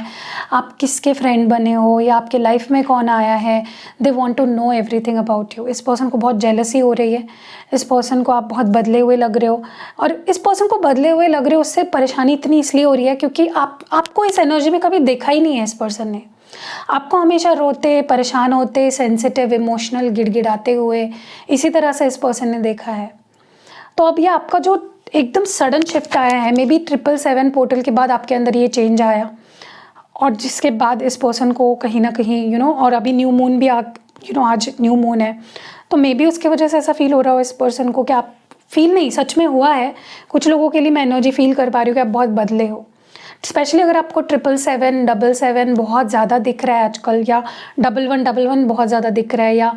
आप किसके फ्रेंड बने हो, या आपके लाइफ में कौन आया है। They want to know everything about you. इस पर्सन को बहुत जेलसी हो रही है, इस पर्सन को आप बहुत बदले हुए लग रहे हो, और इस पर्सन को बदले हुए लग रहे हो उससे परेशानी इतनी इसलिए हो रही है क्योंकि आपको इस एनर्जी में कभी देखा ही नहीं है। इस पर्सन ने आपको हमेशा रोते, परेशान होते, सेंसिटिव, इमोशनल, गिड़गिड़ाते हुए इसी तरह से इस पर्सन ने देखा है। तो अब ये आपका जो एकदम सडन शिफ्ट आया है, मे बी 777 पोर्टल के बाद आपके अंदर ये चेंज आया, और जिसके बाद इस पर्सन को कहीं ना कहीं और अभी न्यू मून भी आज न्यू मून है, तो मे बी उसके वजह से ऐसा फील हो रहा हो इस पर्सन को कि आप फील नहीं, सच में हुआ है। कुछ लोगों के लिए मैं एनर्जी फील कर पा रही हूँ कि आप बहुत बदले हो। स्पेशली अगर आपको 777, 777 बहुत ज़्यादा दिख रहा है आजकल, या 1111 बहुत ज़्यादा दिख रहा है, या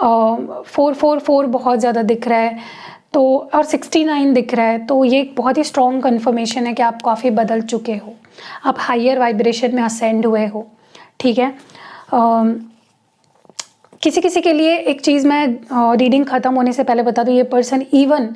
444 बहुत ज़्यादा दिख रहा है, तो और 69 दिख रहा है, तो ये एक बहुत ही स्ट्रॉन्ग कन्फर्मेशन है कि आप काफ़ी बदल चुके हो, आप हायर वाइब्रेशन में असेंड हुए हो। ठीक है। किसी किसी के लिए एक चीज़ मैं रीडिंग ख़त्म होने से पहले बता दूँ, ये पर्सन इवन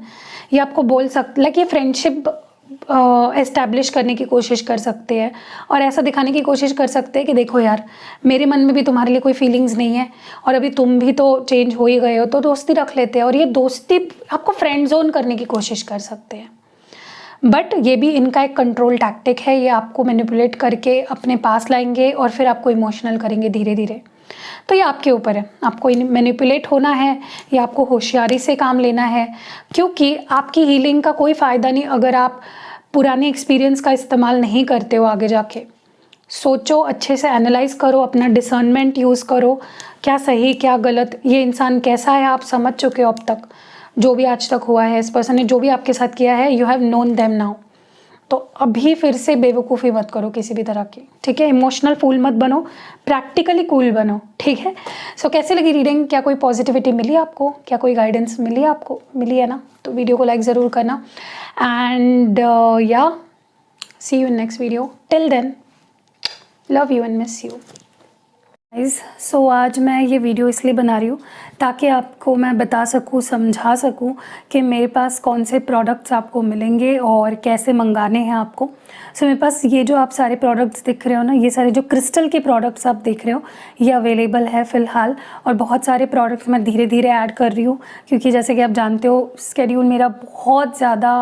ये आपको बोल सकता, लाइक ये फ्रेंडशिप एस्टैब्लिश करने की कोशिश कर सकते हैं और ऐसा दिखाने की कोशिश कर सकते हैं कि देखो यार, मेरे मन में भी तुम्हारे लिए कोई फीलिंग्स नहीं है और अभी तुम भी तो चेंज हो ही गए हो, तो दोस्ती रख लेते हैं। और ये दोस्ती आपको फ्रेंड जोन करने की कोशिश कर सकते हैं, बट ये भी इनका एक कंट्रोल टैक्टिक है। ये आपको मैनिपुलेट करके अपने पास लाएंगे और फिर आपको इमोशनल करेंगे धीरे धीरे। तो ये आपके ऊपर है, आपको मैनिपुलेट होना है या आपको होशियारी से काम लेना है, क्योंकि आपकी हीलिंग का कोई फ़ायदा नहीं अगर आप पुराने एक्सपीरियंस का इस्तेमाल नहीं करते हो। आगे जाके सोचो, अच्छे से एनालाइज करो, अपना डिसर्नमेंट यूज़ करो, क्या सही क्या गलत, ये इंसान कैसा है आप समझ चुके हो अब तक, जो भी आज तक हुआ है, इस पर्सन ने जो भी आपके साथ किया है, you have known them now. तो अभी फिर से बेवकूफ़ी मत करो किसी भी तरह की, ठीक है। इमोशनल फूल मत बनो, प्रैक्टिकली कूल बनो, ठीक है। सो कैसे लगी रीडिंग? क्या कोई पॉजिटिविटी मिली आपको? क्या कोई गाइडेंस मिली आपको? मिली है ना? तो वीडियो को लाइक ज़रूर करना and yeah see you in next video. Till then love you and miss you guys. सो आज मैं ये वीडियो इसलिए बना रही हूँ ताकि आपको मैं बता सकूँ, समझा सकूँ कि मेरे पास कौन से प्रोडक्ट्स आपको मिलेंगे और कैसे मंगाने हैं आपको। सो मेरे पास ये जो आप सारे प्रोडक्ट्स दिख रहे हो ना, ये सारे जो क्रिस्टल के प्रोडक्ट्स आप देख रहे हो, ये अवेलेबल है फ़िलहाल। और बहुत सारे प्रोडक्ट्स मैं धीरे धीरे ऐड कर रही हूँ, क्योंकि जैसे कि आप जानते हो स्केड्यूल मेरा बहुत ज़्यादा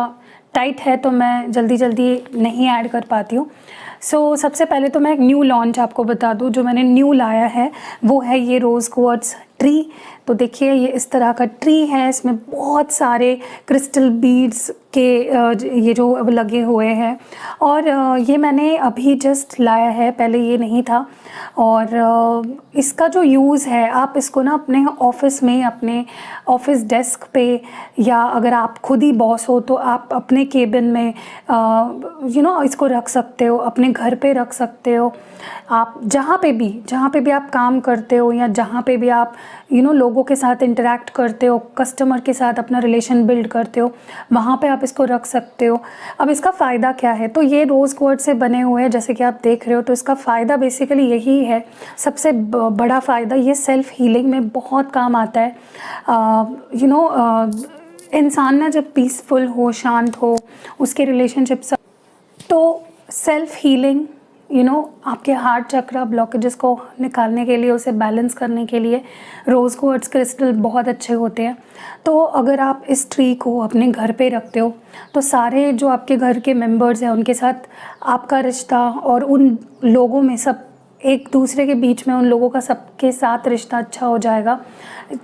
टाइट है, तो मैं जल्दी जल्दी नहीं ऐड कर पाती हूँ। सो सबसे पहले तो मैं एक न्यू लॉन्च आपको बता दूँ। जो मैंने न्यू लाया है वो है ये रोज़ क्वार्ट्ज ट्री। तो देखिए ये इस तरह का ट्री है, इसमें बहुत सारे क्रिस्टल बीड्स के ये जो लगे हुए हैं, और ये मैंने अभी जस्ट लाया है, पहले ये नहीं था। और इसका जो यूज़ है, आप इसको ना अपने ऑफिस में, अपने ऑफिस डेस्क पे, या अगर आप खुद ही बॉस हो तो आप अपने केबिन में इसको रख सकते हो, अपने घर पे रख सकते हो, आप जहाँ पे भी आप काम करते हो या जहाँ पे भी आप लोगों के साथ इंटरेक्ट करते हो, कस्टमर के साथ अपना रिलेशन बिल्ड करते हो, वहाँ पे आप इसको रख सकते हो। अब इसका फ़ायदा क्या है? तो ये रोज़ क्वार्ट्ज से बने हुए हैं जैसे कि आप देख रहे हो। तो इसका फ़ायदा बेसिकली यही है, सबसे बड़ा फ़ायदा, ये सेल्फ़ हीलिंग में बहुत काम आता है। इंसान ना जब पीसफुल हो, शांत हो, उसके रिलेशनशिप से, तो सेल्फ़ हीलिंग आपके हार्ट चक्रा ब्लॉकेजेस को निकालने के लिए, उसे बैलेंस करने के लिए रोज़ क्वार्ट्ज क्रिस्टल बहुत अच्छे होते हैं। तो अगर आप इस ट्री को अपने घर पे रखते हो तो सारे जो आपके घर के मेंबर्स हैं उनके साथ आपका रिश्ता, और उन लोगों में सब एक दूसरे के बीच में, उन लोगों का सबके साथ रिश्ता अच्छा हो जाएगा।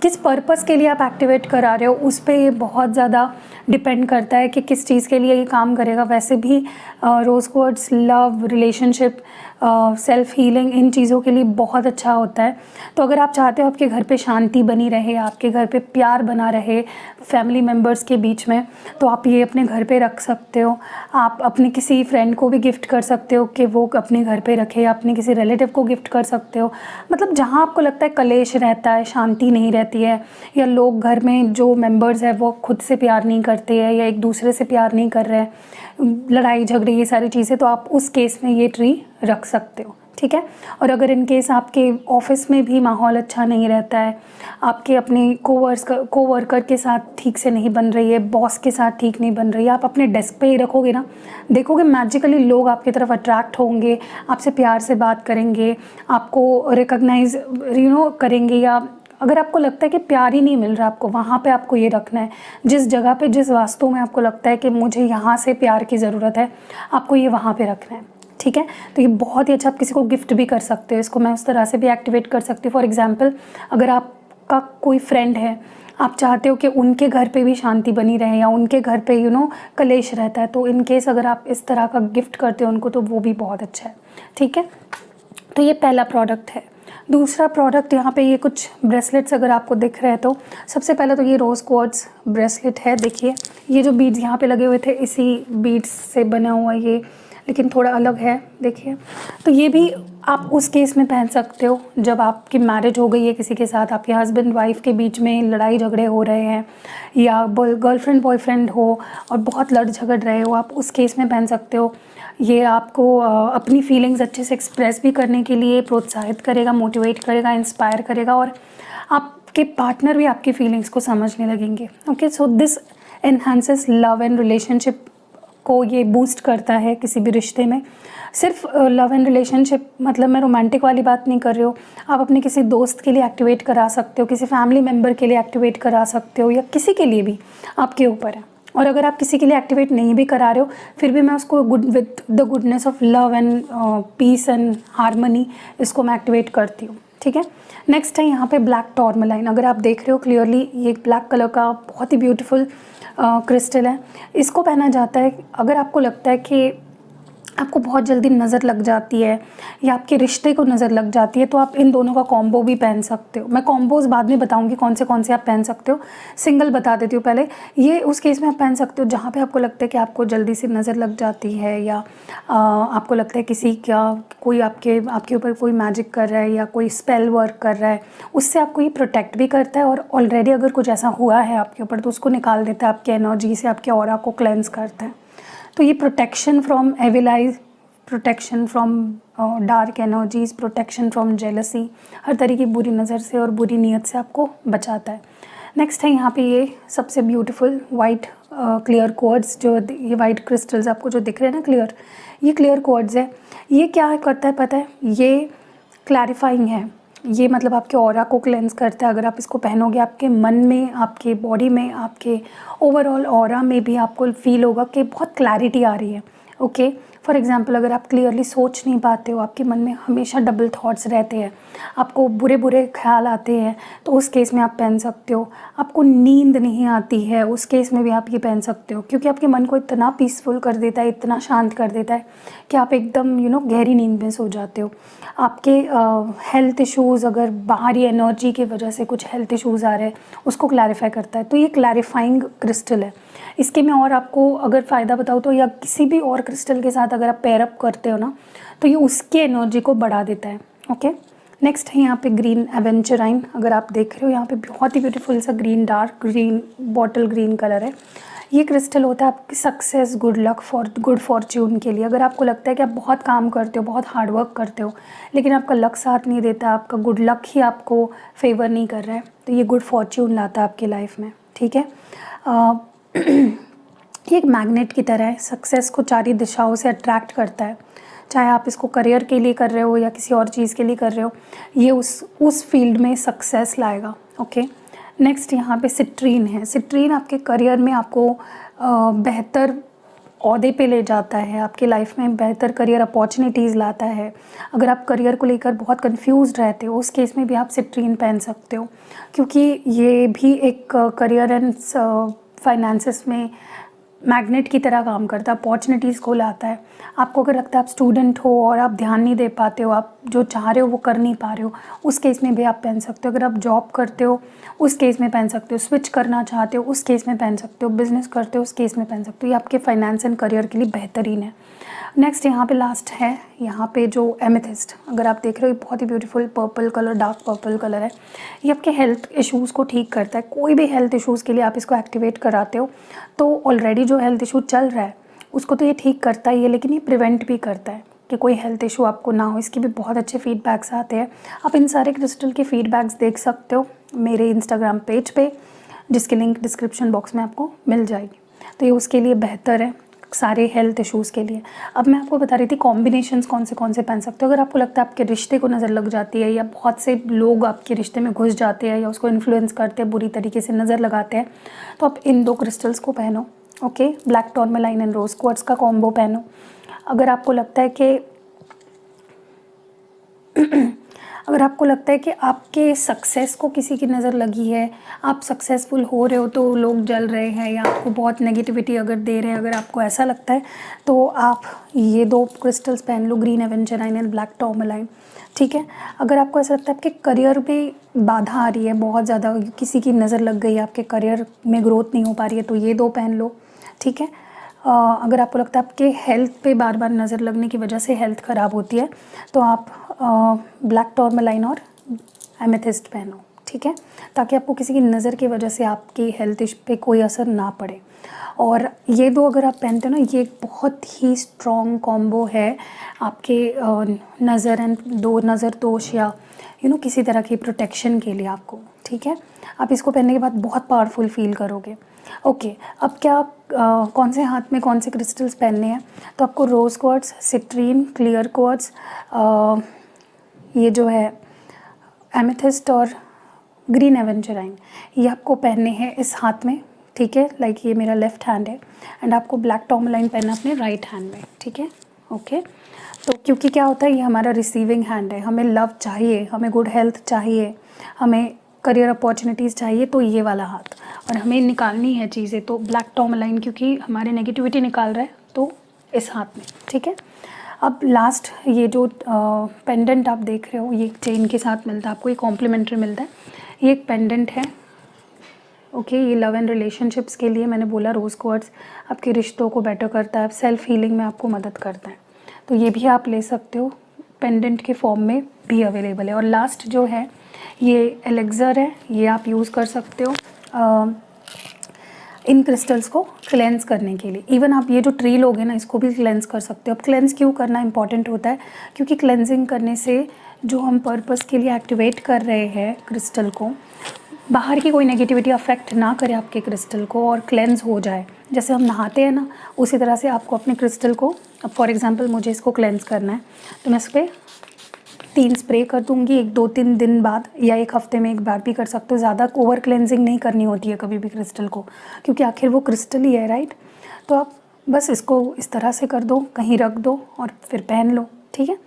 किस पर्पस के लिए आप एक्टिवेट करा रहे हो उस पे ये बहुत ज़्यादा डिपेंड करता है कि किस चीज़ के लिए ये काम करेगा। वैसे भी rose quartz love, relationship, self healing, इन चीज़ों के लिए बहुत अच्छा होता है। तो अगर आप चाहते हो आपके घर पे शांति बनी रहे, आपके घर पे प्यार बना रहे फैमिली मेम्बर्स के बीच में, तो आप ये अपने घर पे रख सकते हो। आप अपने किसी फ्रेंड को भी गिफ्ट कर सकते हो कि वो अपने घर पे रखे, या अपने किसी रिलेटिव को गिफ्ट कर सकते हो। मतलब जहाँ आपको लगता है कलेश रहता है, शांति नहीं रहती है, या लोग घर में जो मेंबर्स हैं वो खुद से प्यार नहीं करते हैं या एक दूसरे से प्यार नहीं कर रहे हैं, लड़ाई झगड़े, ये सारी चीज़ें, तो आप उस केस में ये ट्री रख सकते हो, ठीक है। और अगर इन केस आपके ऑफिस में भी माहौल अच्छा नहीं रहता है, आपके अपने कोवर्कर के साथ ठीक से नहीं बन रही है, बॉस के साथ ठीक नहीं बन रही है, आप अपने डेस्क पे ही रखोगे ना, देखोगे मैजिकली लोग आपकी तरफ अट्रैक्ट होंगे, आपसे प्यार से बात करेंगे, आपको रिकॉग्नाइज करेंगे। या अगर आपको लगता है कि प्यार ही नहीं मिल रहा आपको, वहाँ पे आपको ये रखना है। जिस जगह पे, जिस वास्तु में आपको लगता है कि मुझे यहाँ से प्यार की ज़रूरत है, आपको ये वहाँ पे रखना है, ठीक है। तो ये बहुत ही अच्छा, आप किसी को गिफ्ट भी कर सकते हो इसको, मैं उस तरह से भी एक्टिवेट कर सकती हूँ। फॉर एग्जांपल, अगर आपका कोई फ्रेंड है, आप चाहते हो कि उनके घर पे भी शांति बनी रहे, या उनके घर पे कलेश रहता है, तो इन केस अगर आप इस तरह का गिफ्ट करते हो उनको, तो वो भी बहुत अच्छा है, ठीक है। तो ये पहला प्रोडक्ट है। दूसरा प्रोडक्ट, यहाँ पे ये कुछ ब्रेसलेट्स अगर आपको दिख रहे हैं, तो सबसे पहले तो ये रोज़ क्वार्ट्ज ब्रेसलेट है। देखिए ये जो बीड्स यहाँ पे लगे हुए थे, इसी बीड्स से बना हुआ ये लेकिन थोड़ा अलग है, देखिए। तो ये भी आप उस केस में पहन सकते हो जब आपकी मैरिज हो गई है किसी के साथ, आपके हस्बैंड वाइफ के बीच में लड़ाई झगड़े हो रहे हैं, या गर्लफ्रेंड बॉयफ्रेंड हो और बहुत लड़ झगड़ रहे हो, आप उस केस में पहन सकते हो। ये आपको अपनी फीलिंग्स अच्छे से एक्सप्रेस भी करने के लिए प्रोत्साहित करेगा, मोटिवेट करेगा, इंस्पायर करेगा, और आपके पार्टनर भी आपकी फीलिंग्स को समझने लगेंगे। Okay, so this enhances love and relationship को, ये बूस्ट करता है किसी भी रिश्ते में। सिर्फ लव एंड रिलेशनशिप मतलब मैं रोमांटिक वाली बात नहीं कर रही हूँ, आप अपने किसी दोस्त के लिए एक्टिवेट करा सकते हो, किसी फैमिली मेम्बर के लिए एक्टिवेट करा सकते हो, या किसी के लिए भी, आपके ऊपर है। और अगर आप किसी के लिए एक्टिवेट नहीं भी करा रहे हो, फिर भी मैं उसको with the goodness of love and peace and harmony, इसको मैं एक्टिवेट करती हूँ। ठीक है, नेक्स्ट है यहाँ पे ब्लैक टॉर्मलाइन। अगर आप देख रहे हो क्लियरली, ये ब्लैक कलर का बहुत ही ब्यूटीफुल क्रिस्टल है। इसको पहना जाता है अगर आपको लगता है कि आपको बहुत जल्दी नज़र लग जाती है या आपके रिश्ते को नज़र लग जाती है, तो आप इन दोनों का कॉम्बो भी पहन सकते हो। मैं कॉम्बोज बाद में बताऊंगी कौन से आप पहन सकते हो, सिंगल बता देती हूँ पहले। ये उस केस में आप पहन सकते हो जहाँ पे आपको लगता है कि आपको जल्दी से नज़र लग जाती है, या आपको लगता है किसी का कोई आपके ऊपर कोई मैजिक कर रहा है या कोई स्पेल वर्क कर रहा है, उससे आपको ये प्रोटेक्ट भी करता है, और ऑलरेडी अगर कुछ ऐसा हुआ है आपके ऊपर तो उसको निकाल देता है, आपकी एनर्जी से आपके ऑरा को क्लेंस करता है। तो ये protection from evil eyes, protection from dark energies, protection from jealousy, हर तरह की बुरी नज़र से और बुरी नीयत से आपको बचाता है। नेक्स्ट है यहाँ पे ये सबसे ब्यूटीफुल वाइट क्लियर क्वार्ट्ज, जो ये वाइट क्रिस्टल्स आपको जो दिख रहे हैं ना क्लियर, ये क्लियर क्वार्ट्ज है। ये क्या करता है पता है, ये क्लैरिफाइंग है, ये मतलब आपके ऑरा को क्लेंस करता है। अगर आप इसको पहनोगे, आपके मन में, आपके बॉडी में, आपके ओवरऑल ऑरा में भी आपको फील होगा कि बहुत क्लैरिटी आ रही है। ओके, फॉर एग्जांपल अगर आप क्लियरली सोच नहीं पाते हो, आपके मन में हमेशा डबल थॉट्स रहते हैं, आपको बुरे बुरे ख्याल आते हैं, तो उस केस में आप पहन सकते हो। आपको नींद नहीं आती है, उस केस में भी आप ये पहन सकते हो, क्योंकि आपके मन को इतना पीसफुल कर देता है, इतना शांत कर देता है कि आप एकदम गहरी नींद में सो जाते हो। आपके हेल्थ इश्यूज़, अगर बाहरी एनर्जी की वजह से कुछ हेल्थ इश्यूज़ आ रहे हैं, उसको क्लैरिफाई करता है। तो ये क्लैरिफाइंग क्रिस्टल है। इसके मैं और आपको अगर फ़ायदा बताऊँ तो, या किसी भी और क्रिस्टल के साथ अगर आप पेयर अप करते हो ना, तो ये उसकी एनर्जी को बढ़ा देता है। ओके, नेक्स्ट है यहाँ पे ग्रीन एवेंचराइन। अगर आप देख रहे हो यहाँ पे बहुत ही ब्यूटीफुल सा green, dark green, bottle green colour है। ये क्रिस्टल होता है आपकी success, good luck, good Fortune के लिए। अगर आपको लगता है कि आप बहुत काम करते हो, बहुत हार्ड वर्क करते हो, लेकिन आपका लक साथ नहीं देता, आपका गुड लक ही आपको फेवर नहीं कर रहा है, तो ये गुड फॉर्च्यून लाता है आपकी लाइफ में। ठीक है, ये एक मैग्नेट की तरह है, सक्सेस को चारों दिशाओं से अट्रैक्ट करता है। चाहे आप इसको करियर के लिए कर रहे हो या किसी और चीज़ के लिए कर रहे हो, ये उस फील्ड में सक्सेस लाएगा। ओके, नेक्स्ट यहाँ पे सिट्रीन है। सिट्रीन आपके करियर में आपको बेहतर ओहदे पे ले जाता है, आपके लाइफ में बेहतर करियर अपॉर्चुनिटीज़ लाता है। अगर आप करियर को लेकर बहुत कंफ्यूज्ड रहते हो, उस केस में भी आप सिट्रीन पहन सकते हो, क्योंकि ये भी एक करियर एंड फाइनेंसेस में मैग्नेट की तरह काम करता है, अपॉर्चुनिटीज़ को लाता है। आपको अगर लगता है आप स्टूडेंट हो और आप ध्यान नहीं दे पाते हो, आप जो चाह रहे हो वो कर नहीं पा रहे हो, उस केस में भी आप पहन सकते हो। अगर आप जॉब करते हो, उस केस में पहन सकते हो। स्विच करना चाहते हो, उस केस में पहन सकते हो। बिज़नेस करते हो, उस केस में पहन सकते हो। ये आपके फाइनेंस एंड करियर के लिए बेहतरीन है। नेक्स्ट यहाँ पे लास्ट है, यहाँ पे जो एमेथिस्ट, अगर आप देख रहे हो, बहुत ही beautiful purple colour, dark purple colour है। ये आपके हेल्थ इश्यूज़ को ठीक करता है। कोई भी हेल्थ इश्यूज़ के लिए आप इसको एक्टिवेट कराते हो, तो ऑलरेडी जो हेल्थ इशू चल रहा है उसको तो ये ठीक करता ही है, लेकिन ये प्रिवेंट भी करता है कि कोई हेल्थ इशू आपको ना हो। इसके भी बहुत अच्छे फीडबैक्स आते हैं। आप इन सारे क्रिस्टल के फीडबैक्स देख सकते हो मेरे इंस्टाग्राम पेज पे, जिसकी लिंक डिस्क्रिप्शन बॉक्स में आपको मिल जाएगी। तो ये उसके लिए बेहतर है, सारे हेल्थ इश्यूज़ के लिए। अब मैं आपको बता रही थी कॉम्बिनेशंस कौन से पहन सकते हो। अगर आपको लगता है आपके रिश्ते को नज़र लग जाती है, या बहुत से लोग आपके रिश्ते में घुस जाते हैं या उसको इन्फ्लुएंस करते हैं, बुरी तरीके से नज़र लगाते हैं, तो आप इन 2 क्रिस्टल्स को पहनो। Okay, black tourmaline and rose quartz का कॉम्बो पहनो। अगर आपको लगता है कि अगर आपको लगता है कि आपके सक्सेस को किसी की नज़र लगी है, आप सक्सेसफुल हो रहे हो तो लोग जल रहे हैं, या आपको बहुत नेगेटिविटी अगर दे रहे हैं, अगर आपको ऐसा लगता है, तो आप ये 2 क्रिस्टल्स पहन लो, ग्रीन एवेंचराइन एंड ब्लैक टॉर्मेलाइन। ठीक है, अगर आपको ऐसा लगता है आपके करियर में बाधा आ रही है बहुत ज़्यादा, किसी की नज़र लग गई है, आपके करियर में ग्रोथ नहीं हो पा रही है, तो ये 2 पहन लो। ठीक है, अगर आपको लगता है आपके हेल्थ पे बार बार नज़र लगने की वजह से हेल्थ ख़राब होती है तो आप ब्लैक टॉर्मलाइन और एमेथिस्ट पहनो, ठीक है, ताकि आपको किसी की नज़र की वजह से आपकी हेल्थ पे कोई असर ना पड़े। और ये दो अगर आप पहनते हो ना, ये एक बहुत ही स्ट्रॉन्ग कॉम्बो है आपके नज़र एंड नज़र दोष या किसी तरह की प्रोटेक्शन के लिए आपको, ठीक है। आप इसको पहनने के बाद बहुत पावरफुल फील करोगे। ओके, अब क्या कौन से हाथ में कौन से क्रिस्टल्स पहनने हैं, तो आपको rose quartz, citrine, clear quartz, ये जो है एमेथिस्ट और ग्रीन एवेंचराइन, ये आपको पहनने हैं इस हाथ में, ठीक है। लाइक ये मेरा लेफ़्ट हैंड है एंड आपको ब्लैक टॉर्मलाइन पहनना अपने राइट हैंड में, ठीक है। ओके, तो क्योंकि क्या होता है, ये हमारा रिसीविंग हैंड है, हमें लव चाहिए, हमें गुड हेल्थ चाहिए, हमें करियर अपॉर्चुनिटीज़ चाहिए, तो ये वाला हाथ, और हमें निकालनी है चीज़ें तो ब्लैक टॉर्मलाइन क्योंकि हमारे नेगेटिविटी निकाल रहा है तो इस हाथ में, ठीक है। अब लास्ट ये जो पेंडेंट आप देख रहे हो, ये चेन के साथ मिलता है आपको, ये कॉम्प्लीमेंट्री मिलता है। ये एक पेंडेंट है, ओके, ये लव एंड रिलेशनशिप्स के लिए मैंने बोला रोज़ क्वार्ट्स आपके रिश्तों को बेटर करता है, सेल्फ हीलिंग में आपको मदद करता है, तो ये भी आप ले सकते हो, पेंडेंट के फॉर्म में भी अवेलेबल है। और लास्ट जो है ये एलेक्सर है, ये आप यूज़ कर सकते हो इन क्रिस्टल्स को क्लेंस करने के लिए। इवन आप ये जो ट्री लोगे ना, इसको भी क्लेंस कर सकते हो। अब क्लेंस क्यों करना इंपॉर्टेंट होता है, क्योंकि क्लेंजिंग करने से जो हम पर्पस के लिए एक्टिवेट कर रहे हैं क्रिस्टल को, बाहर की कोई नेगेटिविटी अफेक्ट ना करे आपके क्रिस्टल को और क्लेंस हो जाए। जैसे हम नहाते हैं ना, उसी तरह से आपको अपने क्रिस्टल को, अब फॉर एग्जांपल मुझे इसको क्लेंस करना है तो मैं इस पर 3 स्प्रे कर दूँगी, 1-2-3 दिन बाद, या 1 हफ्ते में एक बार भी कर सकते हो। ज़्यादा ओवर क्लेंजिंग नहीं करनी होती है कभी भी क्रिस्टल को, क्योंकि आखिर वो क्रिस्टल ही है, राइट। तो आप बस इसको इस तरह से कर दो, कहीं रख दो और फिर पहन लो, ठीक है।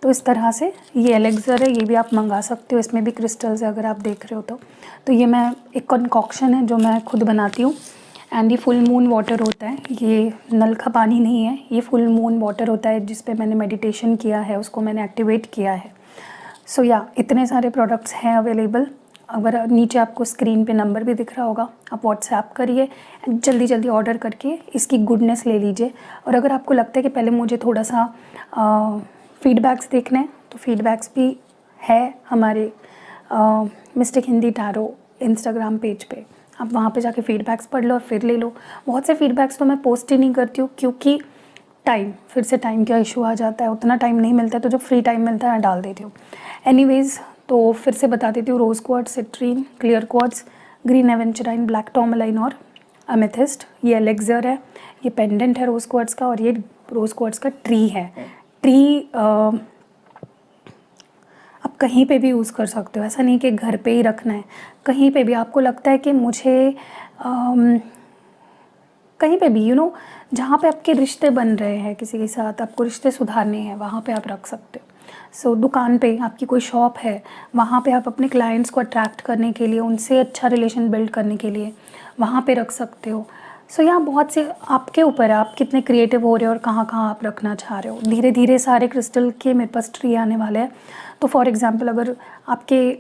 तो इस तरह से ये एलेक्सर है, ये भी आप मंगा सकते हो, इसमें भी क्रिस्टल्स है अगर आप देख रहे हो तो ये मैं एक कंकॉक्शन है जो मैं खुद बनाती हूँ एंड ये फुल मून वाटर होता है, ये नल का पानी नहीं है, ये फुल मून वाटर होता है जिस पे मैंने मेडिटेशन किया है, उसको मैंने एक्टिवेट किया है। सो या इतने सारे प्रोडक्ट्स हैं अवेलेबल। अगर नीचे आपको स्क्रीन पे नंबर भी दिख रहा होगा, आप व्हाट्सएप करिए, जल्दी जल्दी ऑर्डर करके इसकी गुडनेस ले लीजिए। और अगर आपको लगता है कि पहले मुझे थोड़ा सा फीडबैक्स देखने हैं, तो फीडबैक्स भी है हमारे mistake Hindi tarot Instagram page पे, आप वहाँ पे जाके फीडबैक्स पढ़ लो और फिर ले लो। बहुत से फीडबैक्स तो मैं पोस्ट ही नहीं करती हूँ, क्योंकि फिर से टाइम का इशू आ जाता है, उतना टाइम नहीं मिलता है, तो जब फ्री टाइम मिलता है मैं डाल देती हूँ। एनीवेज़, तो फिर से बता देती हूँ, rose quartz, citrine, clear quartz, green aventurine, black tourmaline और एमेथिस्ट, ये एलेक्सर है, ये पेंडेंट है रोज़ क्वार्ट्स का, और ये रोज़ क्वार्ट्स का ट्री है। ट्री आप कहीं पे भी यूज़ कर सकते हो, ऐसा नहीं कि घर पे ही रखना है, कहीं पे भी आपको लगता है कि मुझे कहीं पे भी जहाँ पे आपके रिश्ते बन रहे हैं किसी के साथ, आपको रिश्ते सुधारने हैं, वहाँ पे आप रख सकते हो। सो दुकान पे आपकी कोई शॉप है, वहाँ पे आप अपने क्लाइंट्स को अट्रैक्ट करने के लिए, उनसे अच्छा रिलेशन बिल्ड करने के लिए वहाँ पे रख सकते हो। सो यहाँ बहुत से आपके ऊपर है, आप कितने क्रिएटिव हो रहे हो और कहाँ कहाँ आप रखना चाह रहे हो। धीरे धीरे सारे क्रिस्टल के मेरे पास ट्री आने वाले हैं। तो फॉर एग्ज़ाम्पल, अगर आपके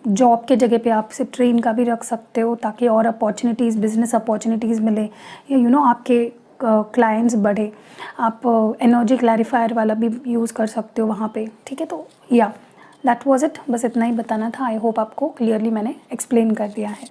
जॉब के जगह पे आप सिट्रीन का भी रख सकते हो, ताकि और अपॉर्चुनिटीज़, बिजनेस अपॉर्चुनिटीज़ मिले, या आपके क्लाइंट्स बढ़े। आप एनर्जी क्लैरिफायर वाला भी यूज़ कर सकते हो वहाँ पे, ठीक है। तो या दैट वाज इट, बस इतना ही बताना था। आई होप आपको क्लियरली मैंने एक्सप्लेन कर दिया है।